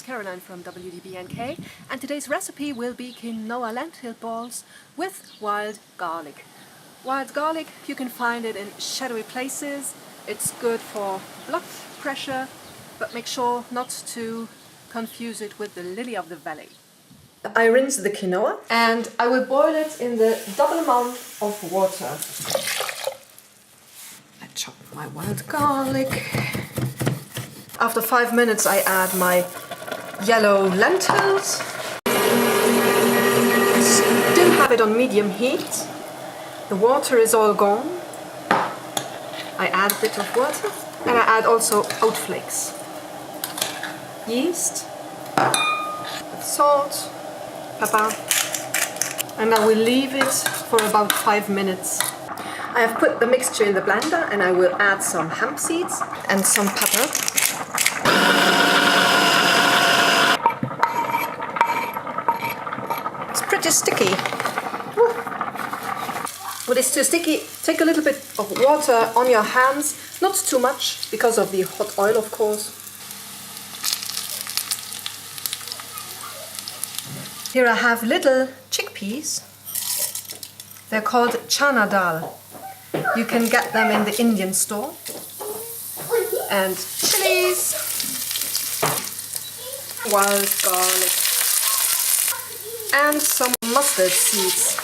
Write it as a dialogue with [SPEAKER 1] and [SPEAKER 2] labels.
[SPEAKER 1] Caroline from WDBNK, and today's recipe will be quinoa lentil balls with wild garlic. Wild garlic, you can find it in shadowy places. It's good for blood pressure, but make sure not to confuse it with the lily of the valley. I rinse the quinoa and I will boil it in the double amount of water. I chop my wild garlic. After 5 minutes I add my yellow lentils. Still have it on medium heat. The water is all gone. I add a bit of water and I add also oat flakes, yeast, salt, pepper, and I will leave it for about 5 minutes. I have put the mixture in the blender and I will add some hemp seeds and some pepper. It's pretty sticky. When it's too sticky, take a little bit of water on your hands, not too much because of the hot oil, of course. Here I have little chickpeas. They're called Chana Dal. You can get them in the Indian store. And chilies, wild garlic, and some mustard seeds.